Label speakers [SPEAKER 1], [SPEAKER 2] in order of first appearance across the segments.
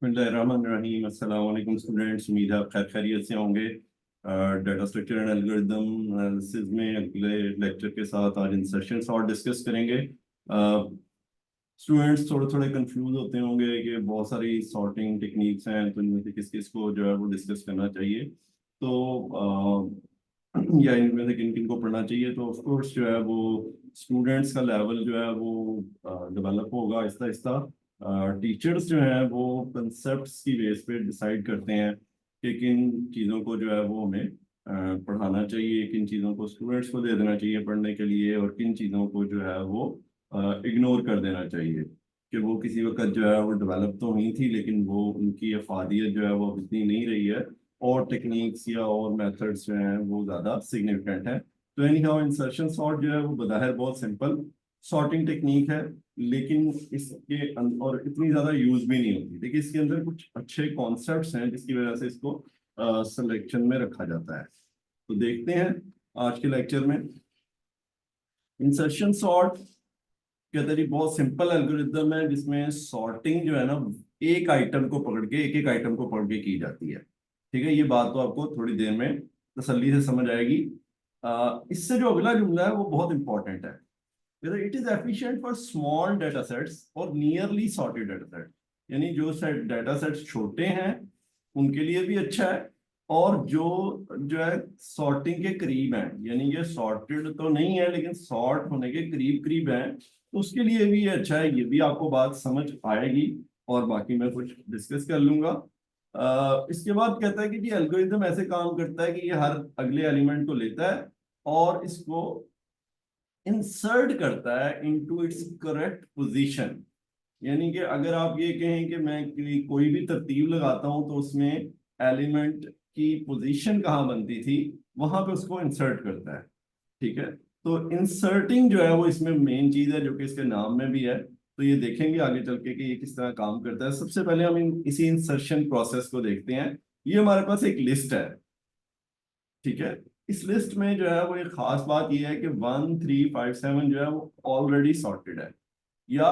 [SPEAKER 1] बिस्मिल्लाहिर्रहमानिर्रहीम। अस्सलाम वालेकुम स्टूडेंट्स, उम्मीद है आप खैर खैरियत से होंगे। Data structure and algorithm analysis में अगले लेक्चर के साथ आज इंसर्शन सॉर्ट डिस्कस करेंगे। स्टूडेंट्स थोड़े थोड़े कंफ्यूज होते होंगे कि बहुत सारी सॉर्टिंग टेक्निक्स हैं, तो इनमें से किस किस को जो है वो डिस्कस करना चाहिए, तो या इनमें से किन किन को पढ़ना चाहिए। तो ऑफ कोर्स जो है वो स्टूडेंट्स का लेवल जो है वो डेवलप होगा आहिस्ता आहिस्ता। टीचर्स जो हैं वो कंसेप्ट्स की बेस पे डिसाइड करते हैं कि किन चीज़ों को जो है वो हमें पढ़ाना चाहिए, किन चीज़ों को स्टूडेंट्स को दे देना चाहिए पढ़ने के लिए, और किन चीज़ों को जो है वो इग्नोर कर देना चाहिए कि वो किसी वक्त जो है वो डेवलप तो हुई थी, लेकिन वो उनकी अफादियत जो है वो अब इतनी नहीं रही है, और टेक्निक्स या और मेथड्स जो हैं वो ज़्यादा सिग्निफिकेंट हैं। तो एनी हाउ इंसर्शन सॉर्ट जो है वो बज़ाहिर बहुत सिंपल सॉर्टिंग टेक्निक है, लेकिन इसके और इतनी ज़्यादा यूज भी नहीं होती। देखिए, इसके अंदर कुछ अच्छे कॉन्सेप्ट्स हैं जिसकी वजह से इसको सिलेक्शन में रखा जाता है। तो देखते हैं आज के लेक्चर में। इंसर्शन सॉर्ट कहते हैं बहुत सिंपल एल्गोरिदम है जिसमें सॉर्टिंग जो है ना एक आइटम को पकड़ के एक एक आइटम को पकड़ के की जाती है। ठीक है, ये बात तो आपको थोड़ी देर में तसल्ली से समझ आएगी। इससे जो अगला जुमला है वो बहुत इंपॉर्टेंट है। It is efficient for small data sets और नियरली सॉर्टेड डेटा सेट, यानी जो सेट डेटा सेट्स छोटे हैं उनके लिए भी अच्छा है, और जो जो है सॉर्टिंग के करीब हैं, यानी ये सॉर्टेड तो नहीं है लेकिन सॉर्ट होने के करीब करीब हैं, तो उसके लिए भी ये अच्छा है। ये भी आपको बात समझ आएगी, और बाकी मैं कुछ डिस्कस कर लूंगा। इसके बाद कहता है कि जी एल्गोरिदम ऐसे काम करता है कि ये हर अगले एलिमेंट को लेता है और इसको इंसर्ट करता है इनटू इट्स करेक्ट पोजीशन। यानी कि अगर आप ये कहें कि मैं कोई भी तरतीब लगाता हूं तो उसमें एलिमेंट की पोजीशन कहाँ बनती थी, वहां पे उसको इंसर्ट करता है। ठीक है, तो इंसर्टिंग जो है वो इसमें मेन चीज है, जो कि इसके नाम में भी है। तो ये देखेंगे आगे चल के कि ये किस तरह काम करता है। सबसे पहले हम इसी इंसर्शन प्रोसेस को देखते हैं। ये हमारे पास एक लिस्ट है। ठीक है, इस लिस्ट में जो है वो एक खास बात ये है कि 1357 जो है वो ऑलरेडी सॉर्टेड है, या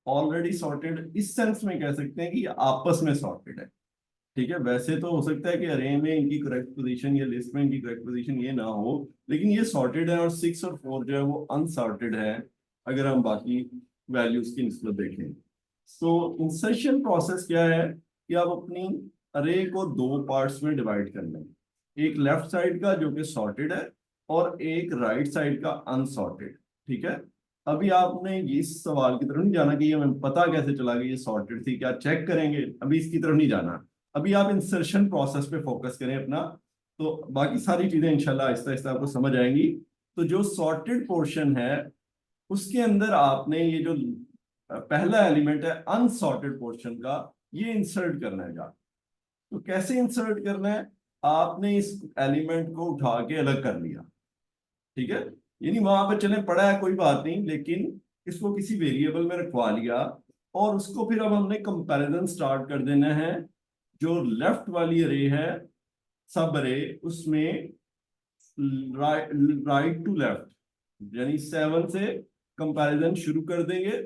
[SPEAKER 1] ऑलरेडी सॉर्टेड इस सेंस में कह सकते हैं कि ये आपस में सॉर्टेड है। ठीक है, वैसे तो हो सकता है कि अरे में इनकी करेक्ट पोजीशन या लिस्ट में इनकी करेक्ट पोजीशन ये ना हो, लेकिन ये सॉर्टेड है, और 6 और 4 जो है वो अनसॉर्टेड है अगर हम बाकी वैल्यूज की निस्बत देखें। तो इंसर्शन प्रोसेस क्या है कि आप अपनी अरे को दो पार्ट्स में डिवाइड कर लें, एक लेफ्ट साइड का जो कि सॉर्टेड है, और एक राइट साइड का अनसॉर्टेड। ठीक है, अभी आपने इस सवाल की तरफ नहीं जाना कि ये हमें पता कैसे चला कि ये सॉर्टेड थी, क्या चेक करेंगे, अभी इसकी तरफ नहीं जाना। अभी आप इंसर्शन प्रोसेस पे फोकस करें अपना, तो बाकी सारी चीजें इंशाल्लाह आहिस्ता आहिस्ता आपको समझ आएंगी। तो जो सॉर्टेड पोर्शन है उसके अंदर आपने ये जो पहला एलिमेंट है अनसॉर्टेड पोर्शन का, ये इंसर्ट करना है। तो कैसे इंसर्ट करना है, आपने इस एलिमेंट को उठा के अलग कर लिया। ठीक है, यानी वहां पे चले पड़ा है कोई बात नहीं, लेकिन इसको किसी वेरिएबल में रखवा लिया, और उसको फिर अब हमने कंपैरिजन स्टार्ट कर देना है। जो लेफ्ट वाली अरे है, सब अरे, उसमें राइट टू लेफ्ट यानी 7 से कंपैरिजन शुरू कर देंगे।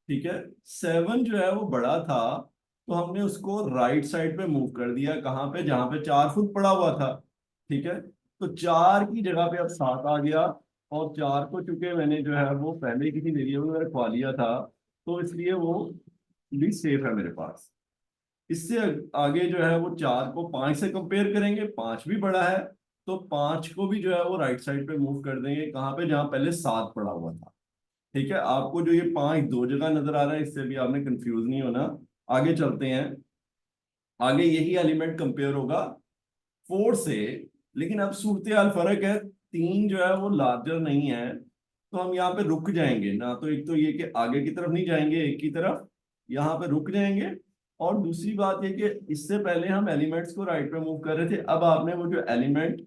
[SPEAKER 1] ठीक है, 7 जो है वो बड़ा था, तो हमने उसको राइट साइड पे मूव कर दिया, कहाँ पे, जहां पे 4 फुट पड़ा हुआ था। ठीक है, तो 4 की जगह पे अब 7 आ गया, और 4 को चूंकि मैंने जो है वो पहले किसी वेरिएबल में रखवा लिया था, तो इसलिए वो भी सेफ है मेरे पास। इससे आगे जो है वो 4 को 5 से कंपेयर करेंगे, 5 भी बड़ा है, तो 5 को भी जो है वो राइट साइड पे मूव कर देंगे, कहाँ पे, जहां पहले 7 पड़ा हुआ था। ठीक है, आपको जो ये 5 दो जगह नजर आ रहा है, इससे भी आपने कंफ्यूज नहीं होना। आगे चलते हैं, आगे यही एलिमेंट कंपेयर होगा 4 से, लेकिन अब सूरत हाल फर्क है, 3 जो है वो लार्जर नहीं है, तो हम यहाँ पे रुक जाएंगे ना। तो एक तो ये कि आगे की तरफ नहीं जाएंगे, एक की तरफ यहाँ पे रुक जाएंगे। और दूसरी बात ये कि इससे पहले हम एलिमेंट्स को राइट पे मूव कर रहे थे, अब आपने वो जो एलिमेंट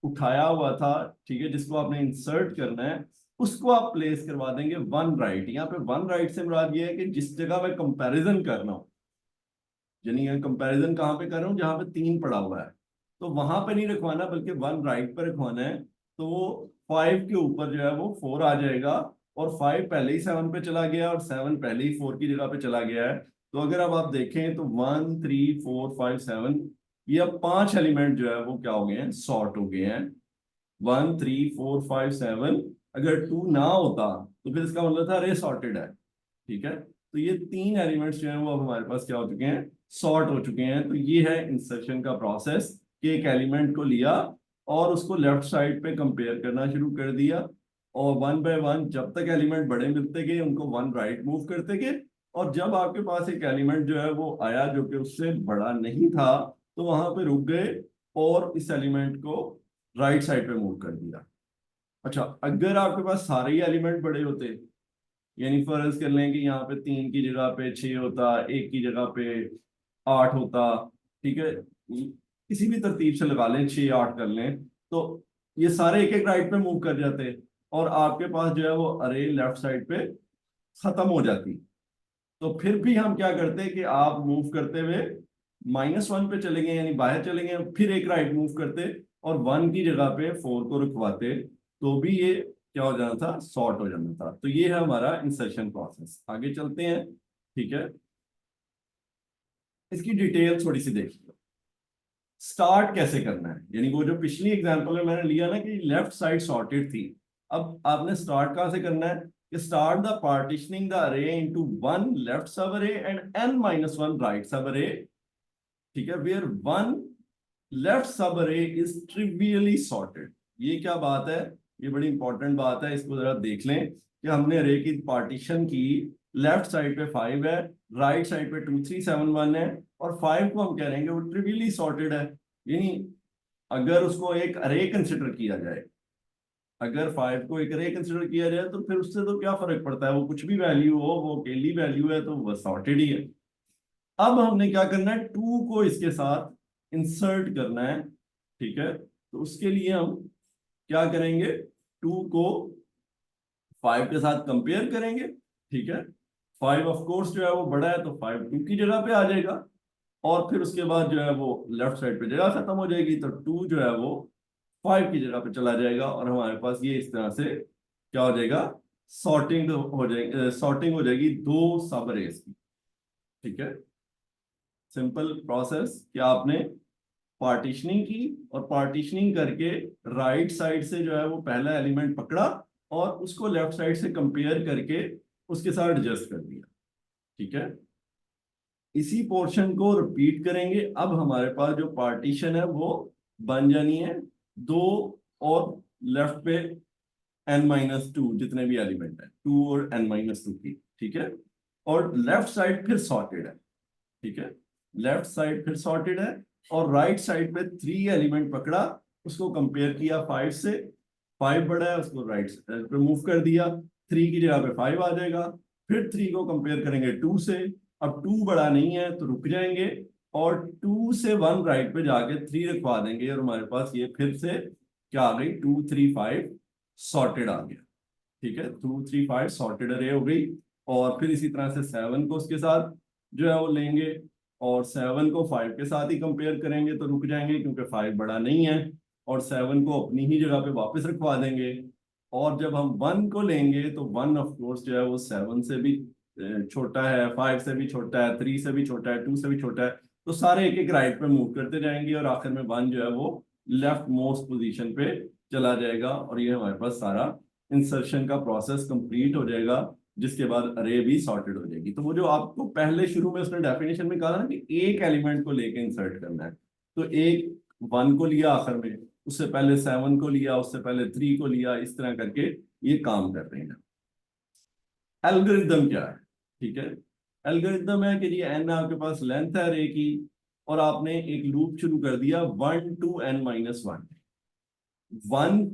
[SPEAKER 1] उठाया हुआ था, ठीक है, जिसको आपने इंसर्ट करना है, उसको आप प्लेस करवा देंगे वन राइट। यहाँ पे वन राइट से मुराद ये है कि जिस जगह मैं कंपैरिजन कर रहा हूँ, यानी कंपैरिजन कहाँ पे कर रहा हूँ, जहां पे 3 पड़ा हुआ है, तो वहां पे नहीं रखवाना बल्कि वन राइट पर रखवाना है। तो वो 5 के ऊपर जो है वो 4 आ जाएगा, और 5 पहले ही 7 पे चला गया, और 7 पहले ही 4 की जगह पे चला गया है, तो अगर अब आप देखें तो 1 3 4 5 7, ये अब 5 एलिमेंट जो है वो क्या हो गए हैं, सॉर्ट हो गए हैं। 1 3 4 5 7, अगर 2 ना होता तो फिर इसका मतलब था अरे सॉर्टेड है। ठीक है, तो ये 3 एलिमेंट्स जो हैं वो अब हमारे पास क्या हो चुके हैं, सॉर्ट हो चुके हैं। तो ये है इंसर्शन का प्रोसेस कि एक एलिमेंट को लिया और उसको लेफ्ट साइड पे कंपेयर करना शुरू कर दिया, और वन बाय वन जब तक एलिमेंट बड़े मिलते गए उनको वन राइट मूव करते गए, और जब आपके पास एक एलिमेंट जो है वो आया जो कि उससे बड़ा नहीं था तो वहां पे रुक गए और इस एलिमेंट को राइट साइड पे मूव कर दिया। अच्छा, अगर आपके पास सारे ही एलिमेंट बड़े होते, यानी फर्ज कर लें कि यहाँ पे 3 की जगह पे 6 होता, 1 की जगह पे 8 होता, ठीक है, किसी भी तरतीब से लगा लें, 6 8 कर लें, तो ये सारे एक एक राइट पे मूव कर जाते और आपके पास जो है वो अरे लेफ्ट साइड पे खत्म हो जाती। तो फिर भी हम क्या करते कि आप मूव करते हुए -1 पे चले गए, यानी बाहर चले गए, फिर एक राइट मूव करते और 1 की जगह पे 4 को रुकवाते, तो भी ये क्या हो जाना था, सॉर्ट हो जाना था। तो ये है हमारा इंसर्शन प्रोसेस। आगे चलते हैं, ठीक है, इसकी डिटेल थोड़ी सी देखिए। स्टार्ट कैसे करना है, यानी वो जो पिछली एग्जांपल में मैंने लिया ना कि लेफ्ट साइड सॉर्टेड थी, अब आपने स्टार्ट कहां से करना है कि स्टार्ट द पार्टीशनिंग द अरे इनटू वन लेफ्ट सब अरे एंड n-1 राइट सब अरे। ठीक है, वेयर वन लेफ्ट सब अरे इज ट्रिवियली सॉर्टेड। ये क्या बात है, ये बड़ी इंपॉर्टेंट बात है, इसको जरा देख लें कि हमने अरे की पार्टीशन की, लेफ्ट साइड पे 5 है, राइट साइड पे 2 3 7 1 है, और 5 को हम कह रहे हैं वो ट्रिवियली सॉर्टेड है। यानी अगर उसको एक अरे कंसिडर किया जाए, अगर 5 को एक अरे कंसिडर किया जाए तो फिर उससे तो क्या फर्क पड़ता है, वो कुछ भी वैल्यू हो, वो अकेली वैल्यू है तो वो सॉर्टेड ही है। अब हमने क्या करना है, 2 को इसके साथ इंसर्ट करना है। ठीक है, तो उसके लिए हम क्या करेंगे, 2 को 5 के साथ कंपेयर करेंगे। ठीक है, 5 ऑफ कोर्स जो है वो बड़ा है तो 5 2 की जगह पे आ जाएगा, और फिर उसके बाद जो है वो लेफ्ट साइड पे जगह खत्म हो जाएगी, तो 2 जो है वो 5 की जगह पे चला जाएगा, और हमारे पास ये इस तरह से क्या हो जाएगा, सॉर्टिंग हो जाएगी दो सब अरेज की। ठीक है, सिंपल प्रोसेस कि आपने पार्टीशनिंग की और पार्टीशनिंग करके राइट साइड से जो है वो पहला एलिमेंट पकड़ा और उसको लेफ्ट साइड से कंपेयर करके उसके साथ एडजस्ट कर दिया। ठीक है, इसी पोर्शन को रिपीट करेंगे। अब हमारे पास जो पार्टीशन है वो बन जानी है दो, और लेफ्ट पे n-2 जितने भी एलिमेंट है, 2 और n-2 की। ठीक है, और लेफ्ट साइड फिर सॉर्टेड है। ठीक है, लेफ्ट साइड फिर सॉर्टेड है, और राइट साइड पे 3 एलिमेंट पकड़ा, उसको कंपेयर किया 5 से, 5 बड़ा है उसको राइट पे मूव कर दिया, 3 की जगह पे 5 आ जाएगा, फिर 3 को कंपेयर करेंगे 2 से, अब 2 बड़ा नहीं है तो रुक जाएंगे, और 2 से 1 राइट पे जाके 3 रखवा देंगे, और हमारे पास ये फिर से क्या आ गई, 2 3 5 सॉर्टेड आ गया। ठीक है, 2 3 5 सॉर्टेड अरे हो गई, और फिर इसी तरह से 7 को उसके साथ जो है वो लेंगे, और 7 को 5 के साथ ही कंपेयर करेंगे तो रुक जाएंगे क्योंकि 5 बड़ा नहीं है, और 7 को अपनी ही जगह पे वापस रखवा देंगे, और जब हम 1 को लेंगे तो 1 ऑफ कोर्स जो है वो 7 से भी छोटा है, 5 से भी छोटा है, 3 से भी छोटा है, 2 से भी छोटा है, तो सारे एक एक राइट पे मूव करते जाएंगे, और आखिर में 1 जो है वो लेफ्ट मोस्ट पोजीशन पे चला जाएगा, और ये हमारे पास सारा इंसर्शन का प्रोसेस कंप्लीट हो जाएगा, जिसके बाद अरे भी सॉर्टेड हो जाएगी। तो वो जो आपको पहले शुरू में उसने डेफिनेशन में कहा ना कि एक एलिमेंट को लेके इंसर्ट करना है, तो एक 1 को लिया आखिर में, उससे पहले 7 को लिया, उससे पहले 3 को लिया, इस तरह करके ये काम कर रहे हैं। एल्गोरिदम क्या है, ठीक है, एल्गोरिदम है कि ये एन आपके पास लेंथ है अरे की, और आपने एक लूप शुरू कर दिया 1 to n-1। 1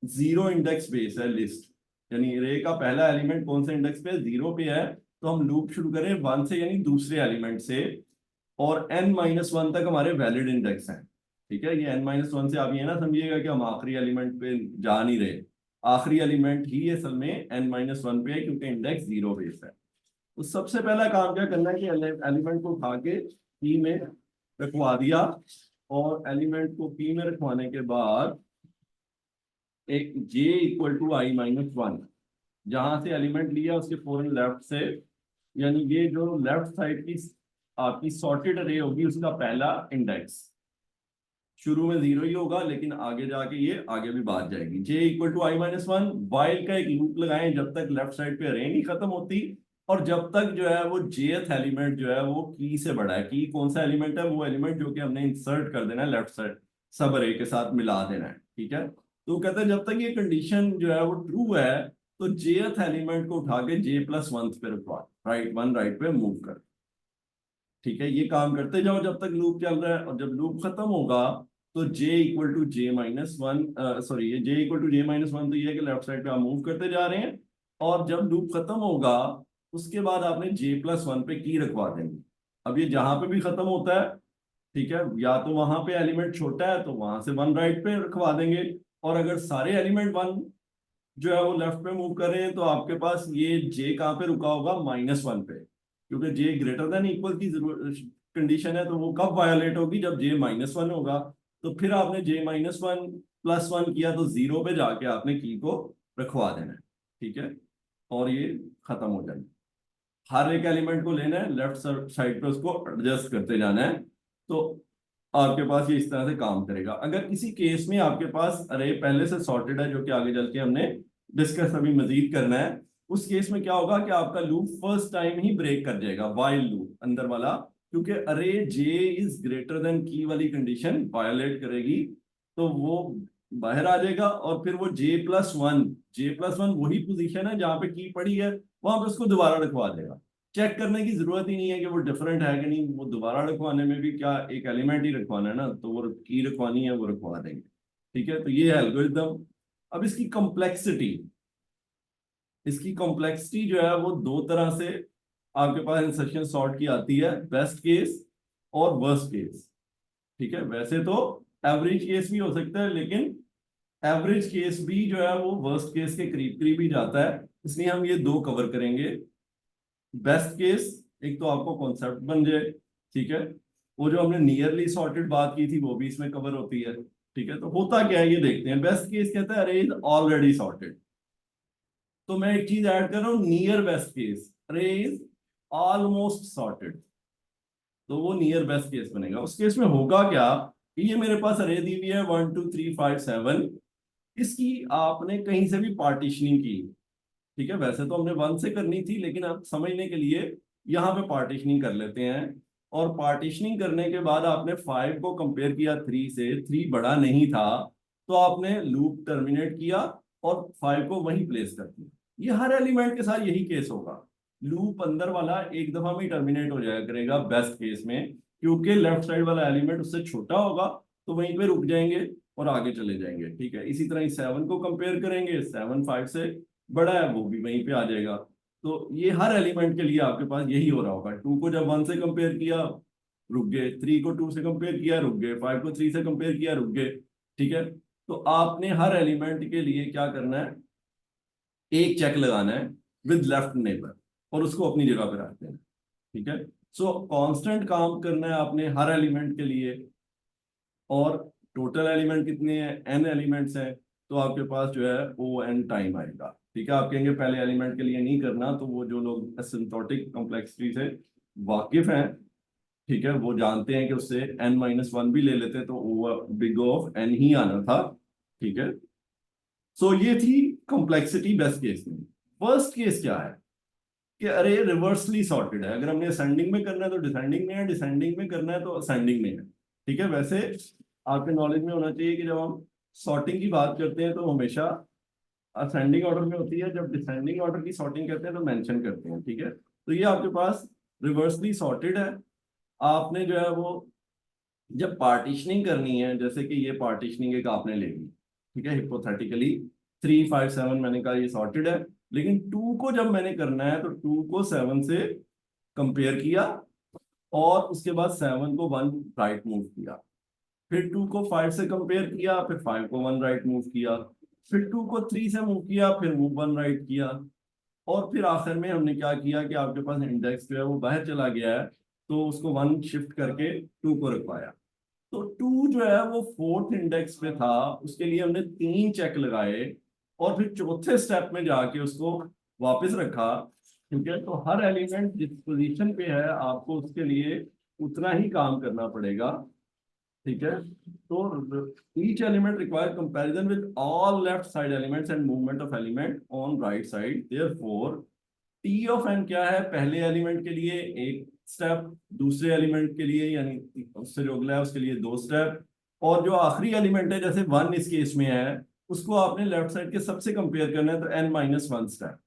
[SPEAKER 1] zero index base है लिस्ट, यानी रे का पहला एलिमेंट कौन से इंडेक्स पे, 0 पे है, तो हम लूप शुरू करें 1 से, यानी दूसरे एलिमेंट से, और n-1 तक हमारे वैलिड इंडेक्स हैं। ठीक है, ये n-1 से आप ये ना समझिएगा कि हम आखिरी एलिमेंट पे जा नहीं रहे, आखिरी एलिमेंट ही असल में n-1 पे है क्योंकि इंडेक्स 0 बेस है। तो सबसे पहला काम क्या करना है कि एलिमेंट को उठा के पी में रखवा दिया, और एलिमेंट को पी में रखवाने के बाद एक j = i-1, जहां से एलिमेंट लिया उसके फौरन लेफ्ट से यानी ये जो लेफ्ट साइड की आपकी सॉर्टेड अरे होगी उसका पहला इंडेक्स शुरू में 0 ही होगा, लेकिन आगे जाके ये आगे भी बात जाएगी। J equal to i-1, while का एक लूप लगाएं जब तक लेफ्ट साइड पे अरे नहीं खत्म होती, और जब तक जो है वो जेथ एलिमेंट जो है वो की से बड़ा है। की कौन सा एलिमेंट है? वो एलिमेंट जो कि हमने इंसर्ट कर देना है लेफ्ट साइड सब अरे के साथ मिला देना है, ठीक है। तो कहते हैं जब तक ये कंडीशन जो है वो ट्रू है तो जेथ एलिमेंट को उठा के J+1 पे रखवा, राइट वन राइट पे मूव कर, ठीक है। ये काम करते जाओ जब तक लूप चल रहा है, और जब लूप खत्म होगा तो J=J-1, सॉरी ये J=J-1, तो ये है कि लेफ्ट साइड पे आप मूव करते जा रहे हैं, और जब लूप खत्म होगा उसके बाद आपने J+1 पे की रखवा देंगे। अब ये जहां पे भी खत्म होता है, ठीक है, या तो वहां पे एलिमेंट छोटा है तो वहां से वन राइट पे रखवा देंगे, और अगर सारे एलिमेंट वन जो है वो लेफ्ट पे मूव कर रहे हैं तो आपके पास ये जे कहाँ पे रुका होगा? -1 पे, क्योंकि जे ग्रेटर देन इक्वल की कंडीशन है, तो वो कब वायोलेट होगी? जब J-1 होगा। तो फिर आपने J-1 +1 किया तो 0 पे जाके आपने की को रखवा देना है, ठीक है, और ये खत्म हो जाएगा। हर एक एलिमेंट को लेना है, लेफ्ट साइड पे उसको एडजस्ट करते जाना है, तो आपके पास ये इस तरह से काम करेगा। अगर किसी केस में आपके पास अरे पहले से सॉर्टेड है, जो कि आगे चल के हमने डिस्कस अभी मजीद करना है, उस केस में क्या होगा कि आपका लूप फर्स्ट टाइम ही ब्रेक कर जाएगा, वाइल लूप अंदर वाला, क्योंकि अरे जे इज ग्रेटर देन की वाली कंडीशन वायोलेट करेगी, तो वो बाहर आ जाएगा, और फिर वो J+1 वही पोजीशन है जहां पे की पड़ी है, वहां पे उसको दोबारा रखवा देगा। चेक करने की जरूरत ही नहीं है कि वो डिफरेंट है कि नहीं, वो दोबारा रखवाने में भी क्या एक एलिमेंट ही रखवाना है ना, तो वो की रखवानी है वो रखवा देंगे, ठीक है। तो ये है एल्गोरिथम। अब इसकी कॉम्प्लेक्सिटी जो है वो दो तरह से आपके पास इंसर्शन सॉर्ट की आती है, बेस्ट केस और वर्स्ट केस, ठीक है। वैसे तो एवरेज केस भी हो सकता है, लेकिन एवरेज केस भी जो है वो वर्स्ट केस के करीब करीब ही जाता है, इसलिए हम ये दो कवर करेंगे। बेस्ट केस एक तो आपको कॉन्सेप्ट बन जाए, ठीक है, वो जो हमने नियरली सॉर्टेड बात की थी वो भी इसमें कवर होती है, ठीक है। तो होता क्या है ये देखते हैं। बेस्ट केस कहता है अरे इज ऑलरेडी सॉर्टेड, तो मैं एक चीज ऐड कर रहा हूं, नियर बेस्ट केस, अरे इज ऑलमोस्ट सॉर्टेड, तो वो नियर बेस्ट केस बनेगा। उस केस में होगा क्या कि ये मेरे पास अरे दी हुई है 1 2 3 5 7, इसकी आपने कहीं से भी पार्टीशनिंग की, ठीक है। वैसे तो हमने 1 से करनी थी, लेकिन अब समझने के लिए यहाँ पे पार्टीशनिंग कर लेते हैं, और पार्टीशनिंग करने के बाद आपने 5 को कंपेयर किया 3 से, 3 बड़ा नहीं था, तो आपने लूप टर्मिनेट किया और 5 को वहीं प्लेस कर दिया। ये हर एलिमेंट के साथ यही केस होगा, लूप अंदर वाला एक दफा में टर्मिनेट हो जाया करेगा बेस्ट केस में, क्योंकि लेफ्ट साइड वाला एलिमेंट उससे छोटा होगा, तो वहीं पे रुक जाएंगे और आगे चले जाएंगे, ठीक है। इसी तरह 7 को कंपेयर करेंगे, 7 5 से बड़ा है, वो भी वहीं पे आ जाएगा। तो ये हर एलिमेंट के लिए आपके पास यही हो रहा होगा। 2 को जब 1 से कंपेयर किया रुक गए, 3 को 2 से कंपेयर किया रुक गए, 5 को 3 से कंपेयर किया रुक गए, ठीक है। तो आपने हर एलिमेंट के लिए क्या करना है, एक चेक लगाना है विद लेफ्ट नेबर, और उसको अपनी जगह पे रख देना, ठीक है। सो कांस्टेंट काम करना है आपने हर एलिमेंट के लिए, और टोटल एलिमेंट कितने हैं? n एलिमेंट्स हैं, तो आपके पास जो है ओ एन टाइम आएगा, ठीक है। आप कहेंगे पहले एलिमेंट के लिए नहीं करना, तो वो जो लोग एसिम्प्टोटिक कॉम्प्लेक्सिटी से वाकिफ हैं, ठीक है, वो जानते हैं कि उससे n-1 भी ले लेते तो ओवर बिग ऑफ n ही आना था, ठीक है। सो ये थी कॉम्प्लेक्सिटी बेस्ट केस में। वर्स्ट केस क्या है कि अरे रिवर्सली सॉर्टेड है, अगर हमने असेंडिंग में करना है तो डिसेंडिंग में है, डिसेंडिंग में करना है तो असेंडिंग में है, ठीक है। वैसे आपके नॉलेज में होना चाहिए कि जब हम सॉर्टिंग की बात करते हैं तो हमेशा असेंडिंग ऑर्डर में होती है, जब डिसेंडिंग ऑर्डर की सॉर्टिंग करते हैं तो मेंशन करते हैं, ठीक है। तो ये आपके पास रिवर्सली सॉर्टेड है। आपने जो है वो जब पार्टीशनिंग करनी है, जैसे कि ये पार्टीशनिंग एक आपने ले ली, ठीक है, हिपोथेटिकली 3 5 7 मैंने कहा ये सॉर्टेड है, लेकिन 2 को जब मैंने करना है तो 2 को 7 से कंपेयर किया, और उसके बाद 7 को 1 राइट मूव किया, फिर 2 को 5 से कंपेयर किया, फिर 5 को 1 राइट मूव किया, फिर 2 को 3 से मूव किया, फिर मूव 1 राइट किया, और फिर आखिर में हमने क्या किया कि आपके पास इंडेक्स जो है वो बाहर चला गया है, तो उसको 1 शिफ्ट करके 2 को रखवाया। तो 2 जो है वो 4th इंडेक्स पे था, उसके लिए हमने 3 चेक लगाए, और फिर चौथे स्टेप में जाके उसको वापस रखा, ठीक है। तो हर एलिमेंट जिस पोजीशन पे है आपको उसके लिए उतना ही काम करना पड़ेगा। ठीक है। तो each element require comparison with all left side elements and movement of element on right side, therefore T of N क्या है, पहले एलिमेंट के लिए एक स्टेप, दूसरे एलिमेंट के लिए यानी उससे जो अगला है उसके लिए दो स्टेप, और जो आखिरी एलिमेंट है जैसे वन इस केस में है उसको आपने लेफ्ट साइड के सबसे कंपेयर करना है, तो एन माइनस वन स्टेप।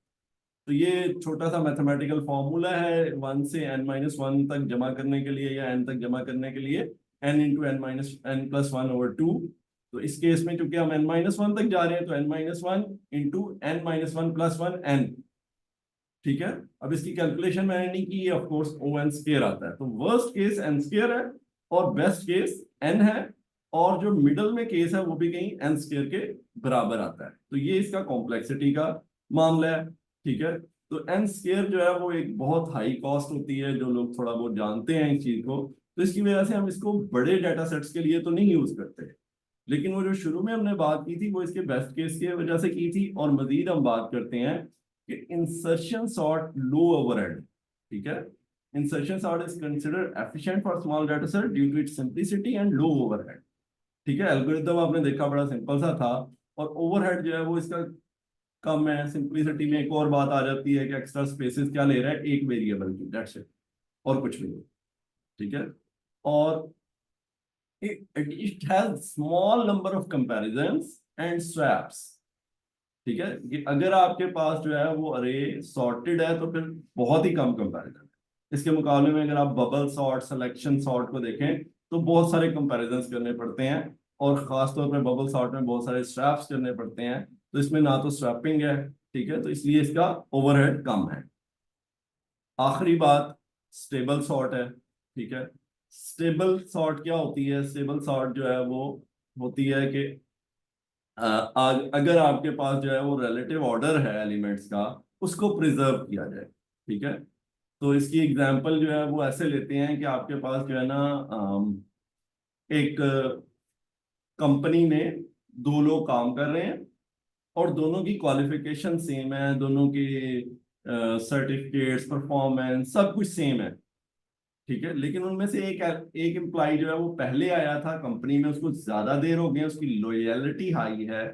[SPEAKER 1] तो ये छोटा सा मैथमेटिकल फॉर्मूला है, वन से एन माइनस वन तक जमा करने के लिए या एन तक जमा करने के लिए, n into n minus n plus one over two. तो इस केस में चूंकि हम एन माइनस वन तक जा रहे हैं तो n minus one into n minus one plus one n. ठीक है। अब इसकी कैलकुलेशन मैंने नहीं की, of course O n square आता है, तो वर्स्ट केस एन स्केयर है और बेस्ट केस एन है, और जो मिडल में केस है वो भी कहीं एन स्केयर के बराबर आता है। तो ये इसका कॉम्प्लेक्सिटी का मामला है। ठीक है। तो एन स्केयर जो है वो एक बहुत हाई कॉस्ट होती है, जो लोग थोड़ा बहुत जानते हैं इस चीज को, तो इसकी वजह से हम इसको बड़े डाटा सेट्स के लिए तो नहीं यूज करते। लेकिन वो जो शुरू में हमने बात की थी वो इसके बेस्ट केस की वजह से की थी, और मजीद हम बात करते हैं कि इंसर्शन सॉर्ट लो ओवरहेड। ठीक है। Insertion sort is considered efficient for small data set due to its simplicity and low overhead. ठीक है। एल्गोरिथम आपने देखा बड़ा सिंपल सा था, और ओवरहेड जो है वो इसका कम है। सिंपलिसिटी में एक और बात आ जाती है कि एक्स्ट्रा स्पेसेस क्या ले रहा है, एक वेरिएबल की, दैट्स इट, और कुछ भी नहीं। ठीक है। और it has small number of comparisons and swaps। ठीक है। कि अगर आपके पास जो है वो अरे सॉर्टेड है तो फिर बहुत ही कम कंपैरिजन है। इसके मुकाबले में अगर आप बबल सॉर्ट, सिलेक्शन सॉर्ट को देखें तो बहुत सारे कंपैरिजंस करने पड़ते हैं, और खास तौर पर बबल सॉर्ट में बहुत सारे स्वैप्स करने पड़ते हैं। तो इसमें ना तो स्वैपिंग है, ठीक है, तो इसलिए इसका ओवरहेड कम है। आखिरी बात स्टेबल सॉर्ट है। ठीक है। स्टेबल सॉर्ट क्या होती है? स्टेबल सॉर्ट जो है वो होती है कि अगर आपके पास जो है वो रिलेटिव ऑर्डर है एलिमेंट्स का, उसको प्रिजर्व किया जाए। ठीक है। तो इसकी एग्जांपल जो है वो ऐसे लेते हैं कि आपके पास जो है ना एक कंपनी में दो लोग काम कर रहे हैं, और दोनों की क्वालिफिकेशन सेम है, दोनों की सर्टिफिकेट्स, परफॉर्मेंस सब कुछ सेम है। ठीक है। लेकिन उनमें से एक एक एम्प्लॉय जो है वो पहले आया था कंपनी में, उसको ज्यादा देर हो गई, उसकी लॉयलिटी हाई है,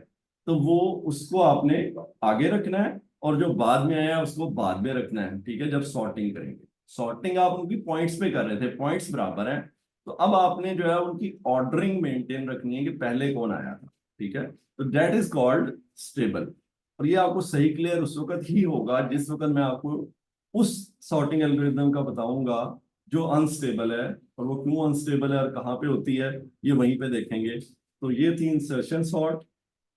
[SPEAKER 1] तो वो उसको आपने आगे रखना है, और जो बाद में आया उसको बाद में रखना है। ठीक है। जब सॉर्टिंग करेंगे, सॉर्टिंग आप उनकी पॉइंट्स पे कर रहे थे, पॉइंट्स बराबर हैं, तो अब आपने जो है उनकी ऑर्डरिंग मेंटेन रखनी है कि पहले कौन आया था। ठीक है। तो दैट इज कॉल्ड स्टेबल। और ये आपको सही क्लियर उस वक्त ही होगा जिस वक्त मैं आपको उस सॉर्टिंग एल्गोरिथम का बताऊंगा जो अनस्टेबल है, और वो क्यों अनस्टेबल है और कहाँ पे होती है, ये वहीं पे देखेंगे। तो ये थी इंसर्शन सॉर्ट।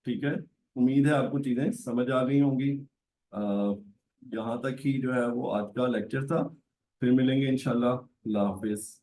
[SPEAKER 1] ठीक है। उम्मीद है आपको चीजें समझ आ गई होंगी। यहाँ तक ही जो है वो आज का लेक्चर था। फिर मिलेंगे इंशाल्लाह। अल्लाह हाफिज।